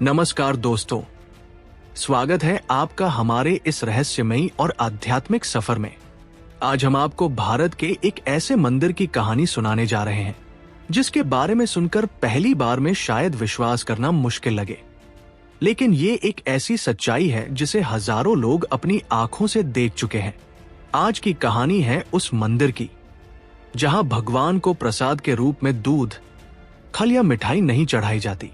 नमस्कार दोस्तों, स्वागत है आपका हमारे इस रहस्यमयी और आध्यात्मिक सफर में। आज हम आपको भारत के एक ऐसे मंदिर की कहानी सुनाने जा रहे हैं जिसके बारे में सुनकर पहली बार में शायद विश्वास करना मुश्किल लगे, लेकिन ये एक ऐसी सच्चाई है जिसे हजारों लोग अपनी आंखों से देख चुके हैं। आज की कहानी है उस मंदिर की जहां भगवान को प्रसाद के रूप में दूध, फल या मिठाई नहीं चढ़ाई जाती,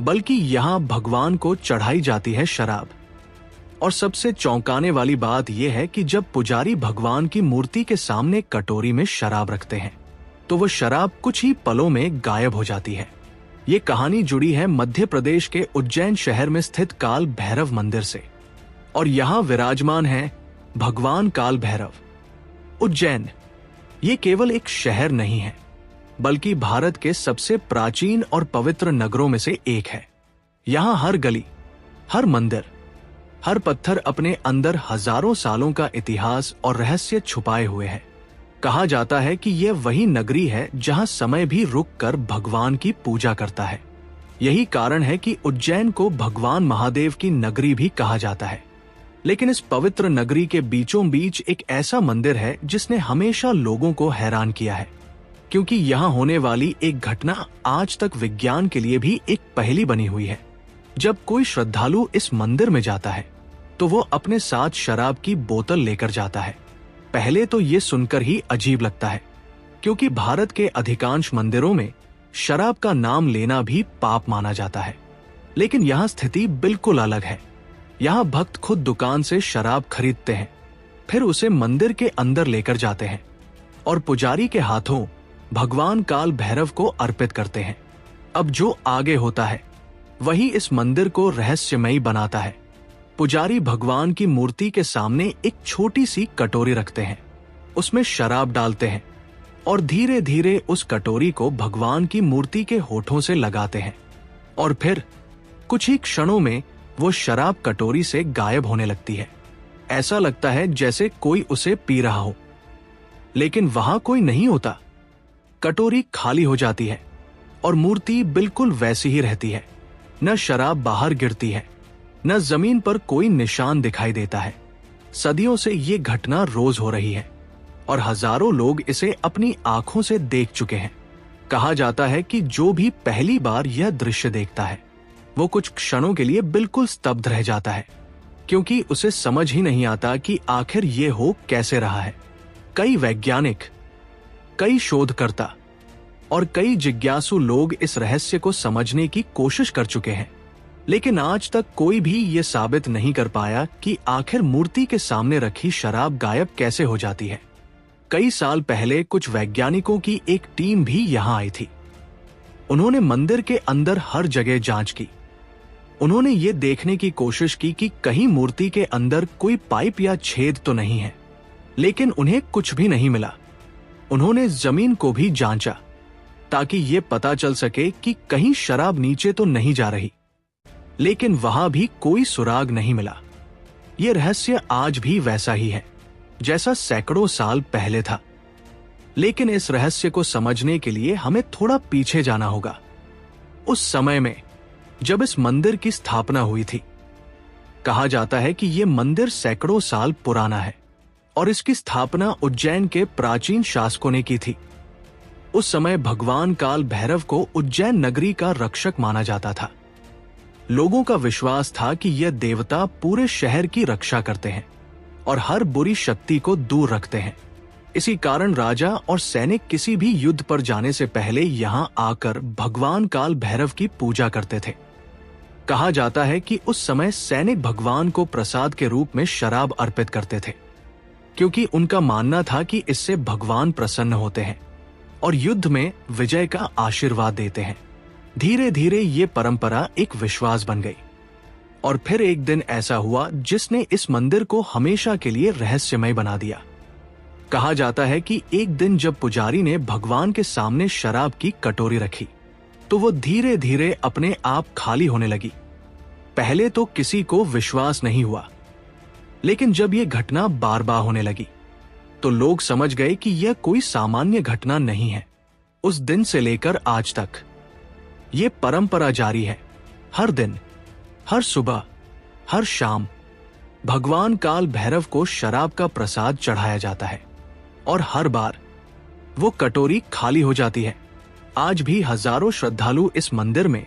बल्कि यहां भगवान को चढ़ाई जाती है शराब। और सबसे चौंकाने वाली बात यह है कि जब पुजारी भगवान की मूर्ति के सामने कटोरी में शराब रखते हैं तो वो शराब कुछ ही पलों में गायब हो जाती है। ये कहानी जुड़ी है मध्य प्रदेश के उज्जैन शहर में स्थित काल भैरव मंदिर से, और यहाँ विराजमान है भगवान काल भैरव। उज्जैन ये केवल एक शहर नहीं है, बल्कि भारत के सबसे प्राचीन और पवित्र नगरों में से एक है। यहाँ हर गली, हर मंदिर, हर पत्थर अपने अंदर हजारों सालों का इतिहास और रहस्य छुपाए हुए है। कहा जाता है कि यह वही नगरी है जहाँ समय भी रुक कर भगवान की पूजा करता है। यही कारण है कि उज्जैन को भगवान महादेव की नगरी भी कहा जाता है। लेकिन इस पवित्र नगरी के बीचों बीच एक ऐसा मंदिर है जिसने हमेशा लोगों को हैरान किया है, क्योंकि यहाँ होने वाली एक घटना आज तक विज्ञान के लिए भी एक पहेली बनी हुई है। जब कोई श्रद्धालु इस मंदिर में जाता है तो वो अपने साथ शराब की बोतल लेकर जाता है। पहले तो ये सुनकर ही अजीब लगता है, क्योंकि भारत के अधिकांश मंदिरों में शराब का नाम लेना भी पाप माना जाता है। लेकिन यहाँ स्थिति बिल्कुल अलग है। यहाँ भक्त खुद दुकान से शराब खरीदते हैं, फिर उसे मंदिर के अंदर लेकर जाते हैं और पुजारी के हाथों भगवान काल भैरव को अर्पित करते हैं। अब जो आगे होता है वही इस मंदिर को रहस्यमयी बनाता है। पुजारी भगवान की मूर्ति के सामने एक छोटी सी कटोरी रखते हैं, उसमें शराब डालते हैं और धीरे धीरे उस कटोरी को भगवान की मूर्ति के होठों से लगाते हैं, और फिर कुछ ही क्षणों में वो शराब कटोरी से गायब होने लगती है। ऐसा लगता है जैसे कोई उसे पी रहा हो, लेकिन वहां कोई नहीं होता। कटोरी खाली हो जाती है और मूर्ति बिल्कुल वैसी ही रहती है। न शराब बाहर गिरती है, न जमीन पर कोई निशान दिखाई देता है। सदियों से ये घटना रोज हो रही है और हजारों लोग इसे अपनी आंखों से देख चुके हैं। कहा जाता है कि जो भी पहली बार यह दृश्य देखता है वो कुछ क्षणों के लिए बिल्कुल स्तब्ध रह जाता है, क्योंकि उसे समझ ही नहीं आता कि आखिर ये हो कैसे रहा है। कई वैज्ञानिक, कई शोधकर्ता और कई जिज्ञासु लोग इस रहस्य को समझने की कोशिश कर चुके हैं, लेकिन आज तक कोई भी ये साबित नहीं कर पाया कि आखिर मूर्ति के सामने रखी शराब गायब कैसे हो जाती है। कई साल पहले कुछ वैज्ञानिकों की एक टीम भी यहाँ आई थी। उन्होंने मंदिर के अंदर हर जगह जांच की। उन्होंने ये देखने की कोशिश की कि कहीं मूर्ति के अंदर कोई पाइप या छेद तो नहीं है, लेकिन उन्हें कुछ भी नहीं मिला। उन्होंने जमीन को भी जांचा ताकि ये पता चल सके कि कहीं शराब नीचे तो नहीं जा रही, लेकिन वहां भी कोई सुराग नहीं मिला। ये रहस्य आज भी वैसा ही है जैसा सैकड़ों साल पहले था। लेकिन इस रहस्य को समझने के लिए हमें थोड़ा पीछे जाना होगा, उस समय में जब इस मंदिर की स्थापना हुई थी। कहा जाता है कि यह मंदिर सैकड़ों साल पुराना है और इसकी स्थापना उज्जैन के प्राचीन शासकों ने की थी। उस समय भगवान काल भैरव को उज्जैन नगरी का रक्षक माना जाता था। लोगों का विश्वास था कि यह देवता पूरे शहर की रक्षा करते हैं और हर बुरी शक्ति को दूर रखते हैं। इसी कारण राजा और सैनिक किसी भी युद्ध पर जाने से पहले यहाँ आकर भगवान काल भैरव की पूजा करते थे। कहा जाता है कि उस समय सैनिक भगवान को प्रसाद के रूप में शराब अर्पित करते थे, क्योंकि उनका मानना था कि इससे भगवान प्रसन्न होते हैं और युद्ध में विजय का आशीर्वाद देते हैं। धीरे धीरे ये परंपरा एक विश्वास बन गई और फिर एक दिन ऐसा हुआ जिसने इस मंदिर को हमेशा के लिए रहस्यमय बना दिया। कहा जाता है कि एक दिन जब पुजारी ने भगवान के सामने शराब की कटोरी रखी तो वो धीरे धीरे अपने आप खाली होने लगी। पहले तो किसी को विश्वास नहीं हुआ, लेकिन जब ये घटना बार बार होने लगी तो लोग समझ गए कि यह कोई सामान्य घटना नहीं है। उस दिन से लेकर आज तक ये परंपरा जारी है। हर दिन हर सुबह, हर शाम भगवान काल भैरव को शराब का प्रसाद चढ़ाया जाता है और हर बार वो कटोरी खाली हो जाती है। आज भी हजारों श्रद्धालु इस मंदिर में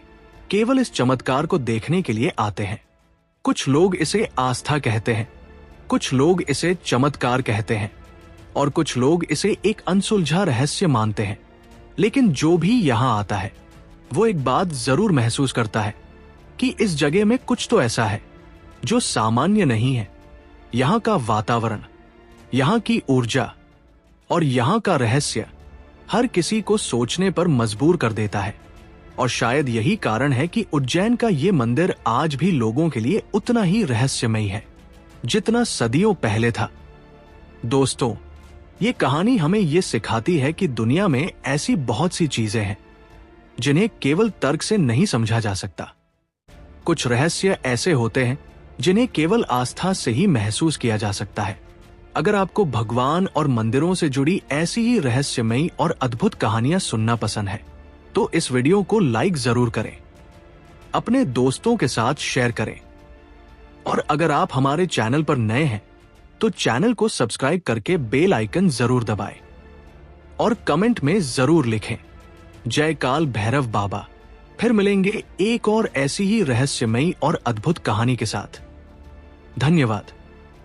केवल इस चमत्कार को देखने के लिए आते हैं। कुछ लोग इसे आस्था कहते हैं, कुछ लोग इसे चमत्कार कहते हैं और कुछ लोग इसे एक अनसुलझा रहस्य मानते हैं। लेकिन जो भी यहां आता है वो एक बात जरूर महसूस करता है कि इस जगह में कुछ तो ऐसा है जो सामान्य नहीं है। यहां का वातावरण, यहां की ऊर्जा और यहां का रहस्य हर किसी को सोचने पर मजबूर कर देता है। और शायद यही कारण है कि उज्जैन का ये मंदिर आज भी लोगों के लिए उतना ही रहस्यमयी है जितना सदियों पहले था। दोस्तों, ये कहानी हमें ये सिखाती है कि दुनिया में ऐसी बहुत सी चीजें हैं जिन्हें केवल तर्क से नहीं समझा जा सकता। कुछ रहस्य ऐसे होते हैं जिन्हें केवल आस्था से ही महसूस किया जा सकता है। अगर आपको भगवान और मंदिरों से जुड़ी ऐसी ही रहस्यमयी और अद्भुत कहानियां सुनना पसंद है तो इस वीडियो को लाइक जरूर करें, अपने दोस्तों के साथ शेयर करें और अगर आप हमारे चैनल पर नए हैं तो चैनल को सब्सक्राइब करके बेल आइकन जरूर दबाएं और कमेंट में जरूर लिखें जय काल भैरव बाबा। फिर मिलेंगे एक और ऐसी ही रहस्यमयी और अद्भुत कहानी के साथ। धन्यवाद।